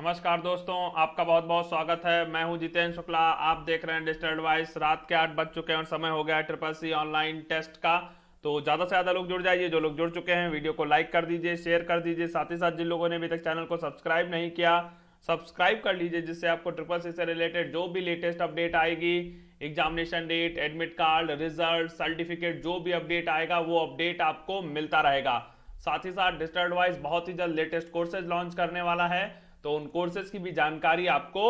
नमस्कार दोस्तों, आपका बहुत बहुत स्वागत है। मैं हूं जितेंद्र शुक्ला। आप देख रहे हैं डिजिटल एडवाइस। रात के 8 बज चुके हैं और समय हो गया है SSC ऑनलाइन टेस्ट का। तो ज़्यादा से ज़्यादा लोग जुड़ जाइए। जो लोग जुड़ चुके हैं वीडियो को लाइक कर दीजिए, शेयर कर दीजिए। साथ ही साथ जिन लोगों ने अभी तक चैनल को सब्सक्राइब नहीं किया, सब्सक्राइब कर लीजिए, जिससे आपको SSC से रिलेटेड जो भी लेटेस्ट अपडेट आएगी, examination date, admit card, result, certificate, जो भी अपडेट आएगा वो अपडेट आपको मिलता रहेगा। साथ ही साथ डिजिटल एडवाइस बहुत ही जल्द लेटेस्ट कोर्सेज लॉन्च करने वाला है, तो उन कोर्सेज की भी जानकारी आपको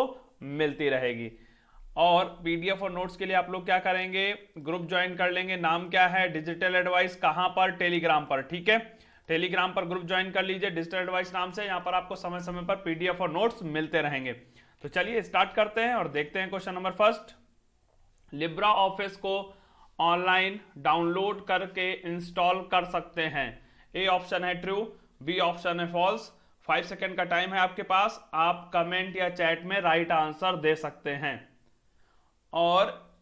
मिलती रहेगी। और पीडीएफ और नोट्स के लिए आप लोग क्या करेंगे, ग्रुप ज्वाइन कर लेंगे। नाम क्या है? Digital advice. कहां पर? टेलीग्राम पर। ठीक है, टेलीग्राम पर ग्रुप ज्वाइन कर लीजिए डिजिटल एडवाइस नाम से। यहां पर आपको समय समय पर पीडीएफ और नोट्स मिलते रहेंगे। तो चलिए स्टार्ट करते हैं और देखते हैं question number first. Libra office को ऑनलाइन डाउनलोड करके इंस्टॉल कर सकते हैं। ए ऑप्शन है ट्रू, बी ऑप्शन है फॉल्स। 5 सेकेंड का टाइम है आपके पास। आप कमेंट या चैट में राइट आंसर दे सकते हैं। और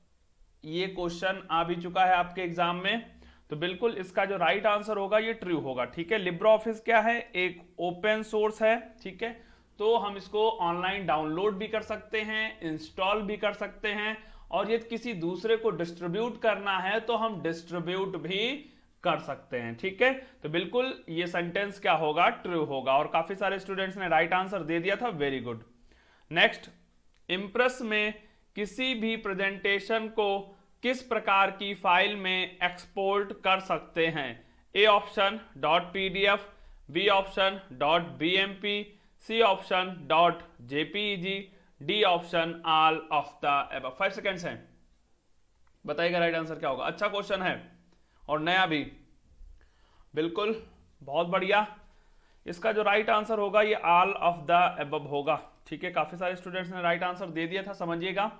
ये क्वेश्चन आ भी चुका है आपके एग्जाम में, तो बिल्कुल इसका जो राइट आंसर होगा ये ट्रू होगा। ठीक है, लिब्रा ऑफिस क्या है? एक ओपन सोर्स है। ठीक है, तो हम इसको ऑनलाइन डाउनलोड भी कर सकते हैं, इंस्टॉल भी कर सकते हैं, और यदि किसी दूसरे को डिस्ट्रीब्यूट करना है तो हम डिस्ट्रीब्यूट भी कर सकते हैं। ठीक है, तो बिल्कुल ये सेंटेंस क्या होगा? ट्रू होगा। और काफी सारे स्टूडेंट्स ने राइट आंसर दे दिया था, वेरी गुड। नेक्स्ट, इंप्रेस में किसी भी प्रेजेंटेशन को किस प्रकार की फाइल में एक्सपोर्ट कर सकते हैं? A option .pdf, B option .bmp, C option .jpeg, D option all of the above. 5 seconds हैं, बताइएगा राइट आंसर क्या होगा। अच्छा क्वेश्चन है और नया भी, बिल्कुल बहुत बढ़िया। इसका जो राइट आंसर होगा ये ऑल ऑफ द अबव होगा। ठीक है, काफी सारे स्टूडेंट्स ने राइट आंसर दे दिया था। समझिएगा,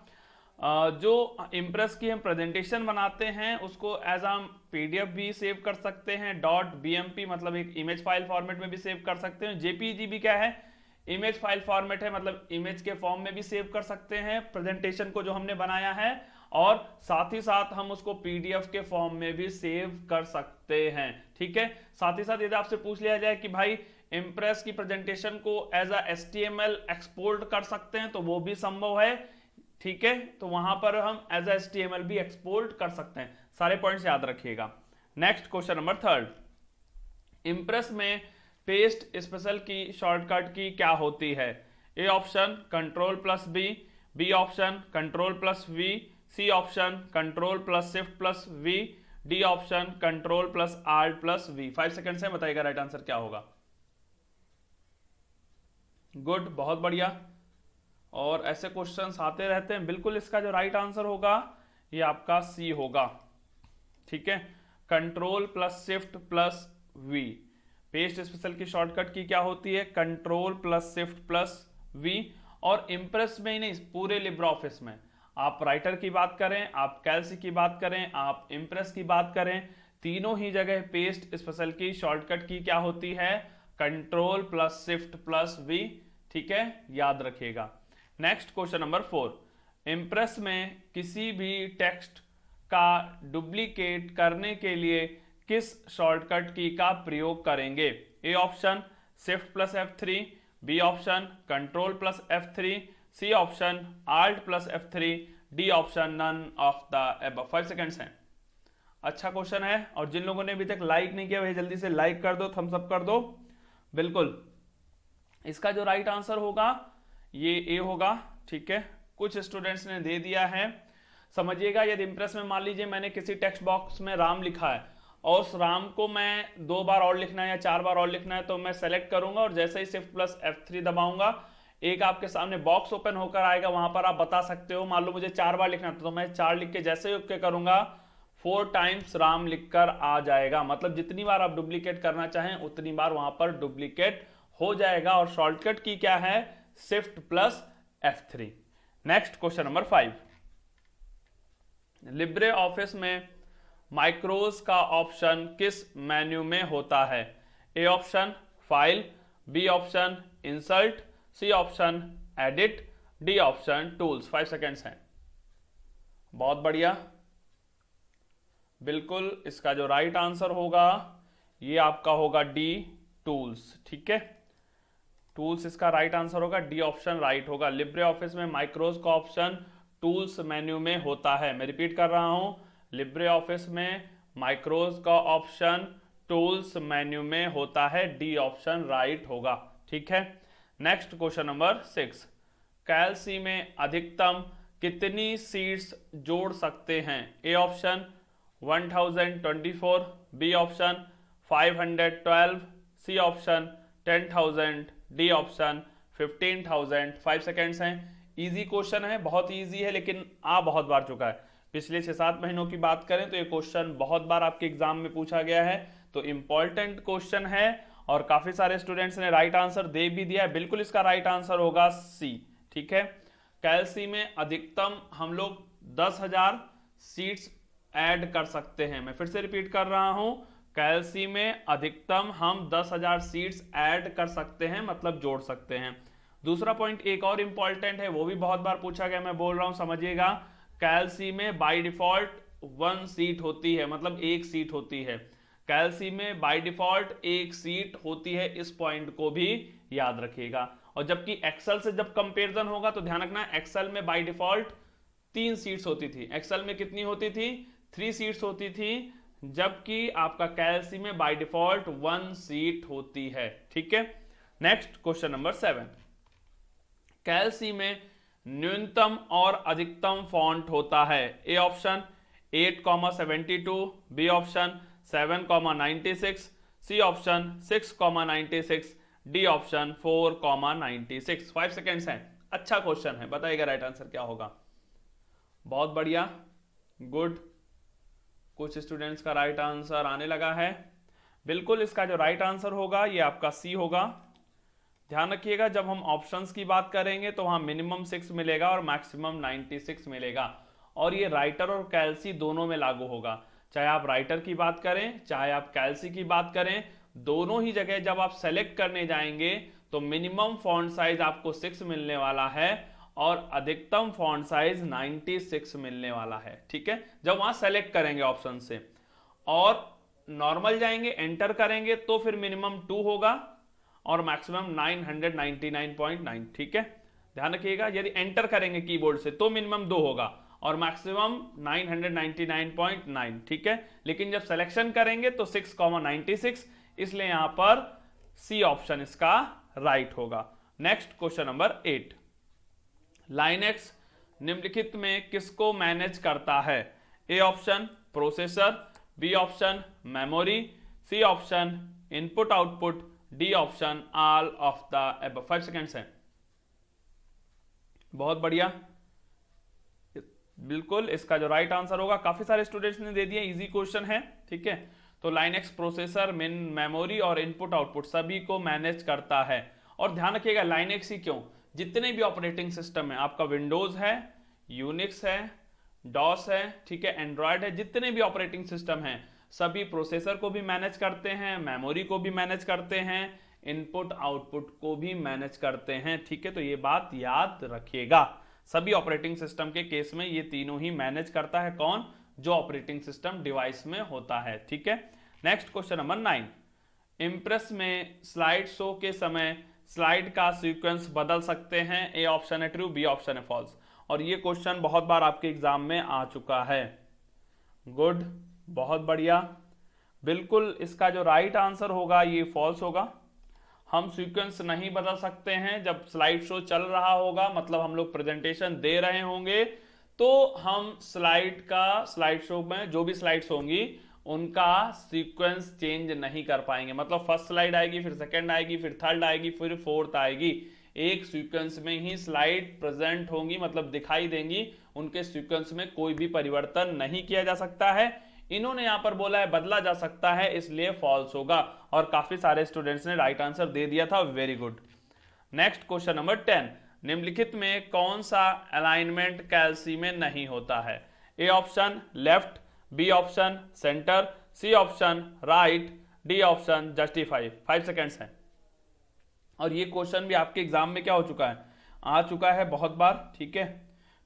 जो इंप्रेस की हम प्रेजेंटेशन बनाते हैं उसको एज हम पीडीएफ भी सेव कर सकते हैं, .bmp मतलब एक इमेज फाइल फॉर्मेट में भी सेव कर सकते हैं। जेपीजी भी क्या है? इमेज फाइल फॉर्मेट है, मतलब इमेज के फॉर्म में भी सेव कर सकते हैं प्रेजेंटेशन को जो हमने बनाया है, और साथ ही साथ हम उसको पीडीएफ के फॉर्म में भी सेव कर सकते हैं। ठीक है, साथ ही साथ यदि आपसे पूछ लिया जाए कि भाई इंप्रेस की प्रेजेंटेशन को एज अ HTML एक्सपोर्ट कर सकते हैं, तो वो भी संभव है। ठीक है, तो वहां पर हम एज अ HTML भी एक्सपोर्ट कर सकते हैं। सारे पॉइंट्स याद रखिएगा। Next question number third, Impress में पेस्ट स्पेशल की शॉर्टकट की क्या होती है? A option Ctrl+B, B option Ctrl+V, C option Ctrl+Shift+V, D option Ctrl+Alt+V। 5 second से बताइएगा राइट आंसर क्या होगा। गुड, बहुत बढ़िया। और ऐसे क्वेश्चंस आते रहते हैं। बिल्कुल इसका जो राइट आंसर होगा ये आपका सी होगा। ठीक है, Ctrl+Shift+V। पेस्ट स्पेशल की शॉर्टकट की क्या होती है? Ctrl+Shift+V। और इंप्रेस में ही नहीं, पूरे लिब्रा ऑफिस में, आप राइटर की बात करें, आप कैल्सी की बात करें, आप इंप्रेस की बात करें, तीनों ही जगह पेस्ट स्पेशल की शॉर्टकट की क्या होती है? Ctrl+Shift+V। ठीक है, याद रखिएगा। नेक्स्ट क्वेश्चन नंबर 4, इंप्रेस में किसी भी टेक्स्ट का डुप्लीकेट करने के लिए किस शॉर्टकट की का प्रयोग करेंगे? A option Shift+F3, B option Ctrl+F3, C option Alt+F3, D option none of the above. 5 seconds हैं। अच्छा क्वेश्चन है, और जिन लोगों ने अभी तक लाइक नहीं किया वही जल्दी से लाइक कर दो, थम्स अप कर दो। बिल्कुल इसका जो राइट आंसर होगा ये ए होगा। ठीक है, कुछ स्टूडेंट्स ने दे दिया है। समझिएगा, यदि इंप्रेस में मान लीजिए मैंने किसी टेक्स्ट बॉक्स में राम लिखा है और उस राम को मैं 2 बार और लिखना है या 4 बार और लिखना है, तो मैं सेलेक्ट करूंगा और जैसे ही Shift+F3 दबाऊंगा एक आपके सामने बॉक्स ओपन होकर आएगा। वहां पर आप बता सकते हो, मान लो मुझे 4 बार लिखना था तो मैं 4 लिख के जैसे ही ओके करूंगा 4 टाइम्स राम लिखकर आ जाएगा। मतलब जितनी बार आप डुप्लीकेट करना चाहें उतनी बार वहां पर डुप्लीकेट हो जाएगा। और शॉर्टकट की क्या है? Shift+F3। Next question number 5, Libre Office में माइक्रोज का ऑप्शन किस मेन्यू में होता है? A option file, B option insert, C option edit, D option tools. 5 seconds हैं। बहुत बढ़िया, बिल्कुल इसका जो राइट आंसर होगा ये आपका होगा डी, टूल्स। ठीक है, टूल्स इसका राइट आंसर होगा, डी ऑप्शन राइट होगा। लिब्रे ऑफिस में माइक्रोज का ऑप्शन टूल्स मेन्यू में होता है। मैं रिपीट कर रहा हूं, लिब्रे ऑफिस में माइक्रोज का ऑप्शन टूल्स मेन्यू में होता है, डी ऑप्शन राइट होगा। ठीक है, नेक्स्ट क्वेश्चन नंबर 6, कैलसी में अधिकतम कितनी सीट्स जोड़ सकते हैं? A option 1024, B option 512, C option 10,000, D option 15,000। 5 seconds हैं। इजी क्वेश्चन है, बहुत इजी है, लेकिन आ बहुत बार चुका है। पिछले 6-7 महीनों की बात करें तो ये क्वेश्चन बहुत बार आपके एग्जाम में पूछा गया है, तो इंपॉर्टेंट क्वेश्चन है और काफी सारे स्टूडेंट्स ने राइट आंसर दे भी दिया है। बिल्कुल इसका राइट आंसर होगा सी। ठीक है, कैलसी में अधिकतम हम लोग 10,000 सीट्स ऐड कर सकते हैं। मैं फिर से रिपीट कर रहा हूं, कैलसी में अधिकतम हम 10,000 सीट्स ऐड कर सकते हैं, मतलब जोड़ सकते हैं। दूसरा पॉइंट एक और इंपॉर्टेंट है, वो भी बहुत बार पूछा गया, मैं बोल रहा हूं समझिएगा। कैलसी में बाय डिफॉल्ट 1 सीट होती है, मतलब 1 सीट होती है। कैलसी में बाय डिफॉल्ट 1 सीट होती है, इस पॉइंट को भी याद रखिएगा। और जबकि एक्सेल से जब कंपेरिजन होगा तो ध्यान रखना, एक्सेल में बाय डिफॉल्ट 3 सीट्स होती थी। एक्सेल में कितनी होती थी? 3 सीट्स होती थी, जबकि आपका कैलसी में बाय डिफॉल्ट 1 सीट होती है। ठीक है, नेक्स्ट क्वेश्चन नंबर 7, कैलसी में न्यूनतम और अधिकतम फॉन्ट होता है? A option 8,72, B option 7,96, C option 6,96, D option 4,96। 5 seconds हैं। अच्छा क्वेश्चन है, बताइएगा राइट आंसर क्या होगा। बहुत बढ़िया, गुड। कुछ स्टूडेंट्स का राइट आंसर आने लगा है। बिल्कुल इसका जो राइट आंसर होगा ये आपका सी होगा। ध्यान रखिएगा, जब हम ऑप्शंस की बात करेंगे तो वहां मिनिमम 6 मिलेगा और मैक्सिमम 96 मिलेगा, और ये राइटर और कैलसी दोनों में लागू होगा। चाहे आप राइटर की बात करें, चाहे आप कैलसी की बात करें, दोनों ही जगह जब आप सेलेक्ट करने जाएंगे तो मिनिमम फॉन्ट साइज आपको 6 मिलने वाला है और अधिकतम फॉन्ट साइज 96 मिलने वाला है। ठीक है, जब वहां सेलेक्ट करेंगे ऑप्शन से, और नॉर्मल जाएंगे, एंटर करेंगे तो फिर मिनिमम 2 होगा और मैक्सिमम 999.9। ठीक है, ध्यान रखिएगा, यदि एंटर करेंगे कीबोर्ड से तो मिनिमम 2 होगा और मैक्सिमम 999.9। ठीक है, लेकिन जब सिलेक्शन करेंगे तो 6,96, इसलिए यहां पर सी ऑप्शन इसका राइट होगा। नेक्स्ट क्वेश्चन नंबर 8, लाइनेक्स निम्नलिखित में किसको मैनेज करता है? A option processor, B option memory, C option input output, D option all of the above. 5 seconds हैं। बहुत बढ़िया, बिल्कुल इसका जो राइट आंसर होगा, काफी सारे स्टूडेंट्स ने दे दिया, इजी क्वेश्चन है। ठीक है, तो लाइनेक्स प्रोसेसर, मेमोरी और इनपुट आउटपुट सभी को मैनेज करता है। और ध्यान रखिएगा, लाइनेक्स ही क्यों, जितने भी ऑपरेटिंग सिस्टम है, आपका विंडोज है, यूनिक्स है, डॉस है, ठीक है, एंड्रॉयड है, जितने भी ऑपरेटिंग सिस्टम हैं सभी प्रोसेसर को भी मैनेज करते हैं, मेमोरी को भी मैनेज करते हैं, इनपुट आउटपुट को भी मैनेज करते हैं। ठीक है, तो ये बात याद रखिएगा, सभी ऑपरेटिंग सिस्टम के केस में ये तीनों ही मैनेज करता है। कौन? जो ऑपरेटिंग सिस्टम डिवाइस में होता है। ठीक है, नेक्स्ट क्वेश्चन नंबर 9, इंप्रेस में स्लाइड शो के समय स्लाइड का सीक्वेंस बदल सकते हैं? ए ऑप्शन है ट्रू, बी ऑप्शन है फॉल्स। और ये क्वेश्चन बहुत बार आपके एग्जाम में आ चुका है। गुड, बहुत बढ़िया। बिल्कुल इसका जो राइट आंसर होगा ये फॉल्स होगा। हम सीक्वेंस नहीं बदल सकते हैं। जब स्लाइड शो चल रहा होगा, मतलब हम लोग प्रेजेंटेशन दे रहे होंगे, तो हम स्लाइड शो में जो भी स्लाइड्स होंगी उनका सीक्वेंस चेंज नहीं कर पाएंगे। मतलब फर्स्ट स्लाइड आएगी, फिर सेकंड आएगी, फिर थर्ड आएगी, फिर फोर्थ आएगी, एक सीक्वेंस में ही स्लाइड प्रेजेंट होंगी, मतलब दिखाई देंगी। उनके सीक्वेंस में कोई भी परिवर्तन नहीं किया जा सकता है। इन्होंने यहां पर बोला है बदला जा सकता है, इसलिए फॉल्स होगा। और काफी सारे स्टूडेंट्स ने राइट आंसर दे दिया था, very good. Next question number 10, निम्नलिखित में कौन सा अलाइनमेंट कैलसी में नहीं होता है? A option left, B option centre, C option right, D option justify. 5 seconds हैं। और ये क्वेश्चन भी आपके एग्जाम में क्या हो चुका है, आ चुका है बहुत बार। ठीक है,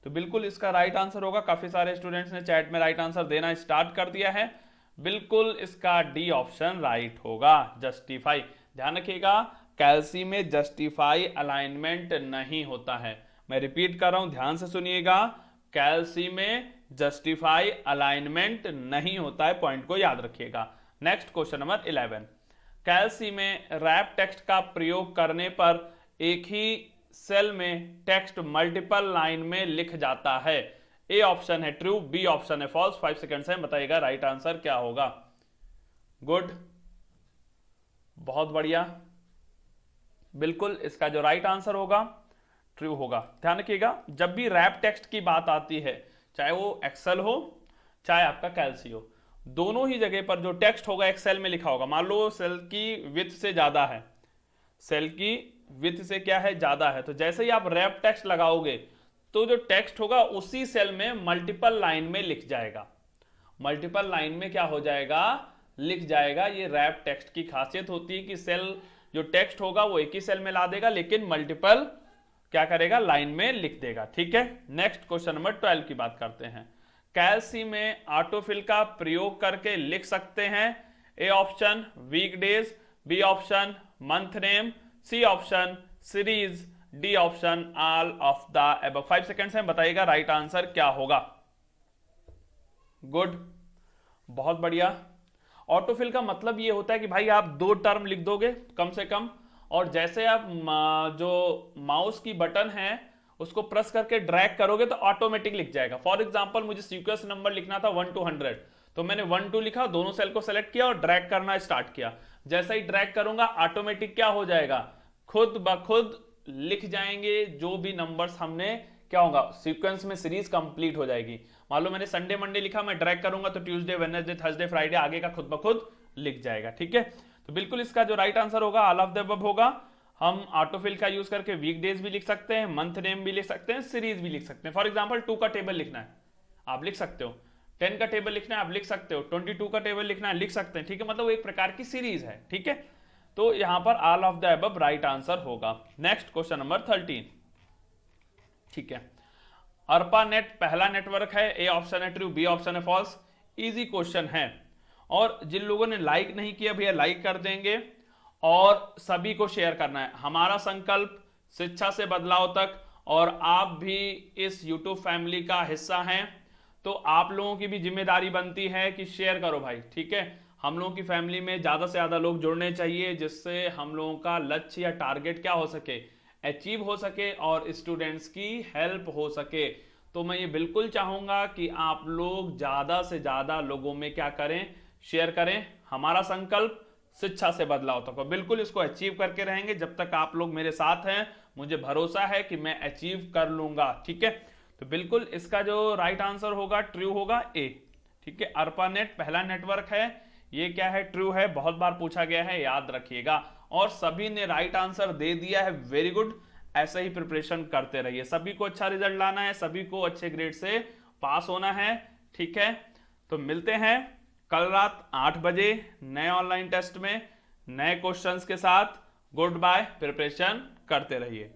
तो बिल्कुल इसका राइट आंसर होगा, काफी सारे स्टूडेंट्स ने चैट में राइट आंसर देना स्टार्ट कर दिया है। बिल्कुल इसका डी ऑप्शन राइट होगा, जस्टिफाई। ध्यान रखिएगा, कैलसी में जस्टिफाई अलाइनमेंट नहीं होता है। मैं रिपीट कर रहा हूं, ध्यान से सुनिएगा, कैलसी में जस्टिफाई अलाइनमेंट नहीं होता है, पॉइंट को याद रखिएगा। नेक्स्ट क्वेश्चन नंबर 11, कैलसी में रैप टेक्स्ट का प्रयोग करने पर एक ही सेल में टेक्स्ट मल्टीपल लाइन में लिख जाता है। ए ऑप्शन है ट्रू, बी ऑप्शन है फॉल्स। 5 सेकंड्स है, बताइएगा राइट आंसर क्या होगा। गुड, बहुत बढ़िया, बिल्कुल इसका जो राइट आंसर होगा ट्रू होगा। ध्यान रखिएगा, जब भी रैप टेक्स्ट की बात आती है, चाहे वो एक्सेल हो चाहे आपका कैलसी हो, दोनों ही जगह पर जो टेक्स्ट होगा एक्सेल में लिखा होगा। मान लो सेल की विड्थ से ज्यादा है, सेल की विड्थ से क्या है, ज्यादा है, तो जैसे ही आप रैप टेक्स्ट लगाओगे तो जो टेक्स्ट होगा उसी सेल में मल्टीपल लाइन में लिख जाएगा। मल्टीपल लाइन में क्या हो जाएगा, लिख जाएगा। ये रैप टेक्स्ट की खासियत होती है कि सेल जो टेक्स्ट होगा वो एक ही सेल में ला देगा, लेकिन मल्टीपल क्या करेगा, लाइन में लिख देगा। ठीक है, नेक्स्ट क्वेश्चन नंबर 12 की बात करते हैं। कैलसी में ऑटोफिल का प्रयोग करके लिख सकते हैं। A option weekdays, B option month name, C option series, D option all of the above. 5 seconds हैं, बताइएगा राइट आंसर क्या होगा। गुड, बहुत बढ़िया। ऑटोफिल का मतलब ये होता है कि भाई आप 2 टर्म लिख दोगे कम से कम, और जैसे आप जो माउस की बटन है उसको प्रेस करके ड्रैग करोगे तो ऑटोमेटिक लिख जाएगा। फॉर एग्जांपल मुझे सीक्वेंस नंबर लिखना था 1 to 100, तो मैंने 1 2 लिखा, दोनों सेल को सेलेक्ट किया और ड्रैग करना स्टार्ट किया। जैसा ही ड्रैग करूंगा ऑटोमेटिक क्या हो जाएगा, खुद ब खुद लिख जाएंगे जो भी नंबर्स हमने, क्या होगा, सीक्वेंस में सीरीज कंप्लीट हो जाएगी। मान लो मैंने संडे मंडे लिखा, मैं ड्रैग करूंगा तो ट्यूसडे वेडनेसडे थर्सडे फ्राइडे आगे का खुद ब खुद लिख जाएगा। ठीक है, तो बिल्कुल इसका जो राइट आंसर होगा ऑल ऑफ द अबव होगा। हम ऑटोफिल का यूज करके वीकडेज भी लिख सकते हैं, मंथ नेम भी लिख सकते हैं, सीरीज भी लिख सकते हैं। फॉर एग्जांपल 2 का टेबल लिखना है, आप लिख सकते हो। 10 का टेबल लिखना है, आप लिख सकते हो। 22 का टेबल लिखना है, लिख सकते हैं। ठीक है, मतलब एक प्रकार की सीरीज है। ठीक है, तो यहां पर all of the above right answer होगा। Next question number 13। ठीक है, ARPANET पहला नेटवर्क है। ए ऑप्शन है ट्रू, बी ऑप्शन है फॉल्स। इजी क्वेश्चन है, और जिन लोगों ने लाइक नहीं किया भैया लाइक कर देंगे, और सभी को शेयर करना है। हमारा संकल्प शिक्षा से बदलाव तक, और आप भी इस YouTube फैमिली का हिस्सा हैं, तो आप लोगों की भी जिम्मेदारी बनती है कि शेयर करो भाई। ठीक है, हम लोगों की फैमिली में ज्यादा से ज्यादा लोग जुड़ने चाहिए, जिससे हम लोगों का लक्ष्य या टारगेट क्या हो सके, अचीव हो सके, और स्टूडेंट्स की हेल्प हो सके। तो मैं ये बिल्कुल चाहूंगा कि आप लोग ज्यादा से ज्यादा लोगों में क्या करें, शेयर करें। हमारा संकल्प शिक्षा से बदलाव तक, बिल्कुल इसको अचीव करके रहेंगे। जब तक आप लोग मेरे साथ हैं, मुझे भरोसा है कि मैं अचीव कर लूंगा। ठीक है, तो बिल्कुल इसका जो राइट आंसर होगा ट्रू होगा, ए। ठीक है, ARPANET पहला नेटवर्क है, ये क्या है, ट्रू है, बहुत बार पूछा गया है, याद रखिएगा। और सभी ने राइट आंसर दे दिया है, वेरी गुड। ऐसे ही प्रिपरेशन करते रहिए, सभी को अच्छा रिजल्ट लाना है, सभी को अच्छे ग्रेड से पास होना है। ठीक है, तो मिलते हैं कल रात 8 बजे नए ऑनलाइन टेस्ट में नए क्वेश्चंस के साथ। गुड बाय, प्रिपरेशन करते रहिए।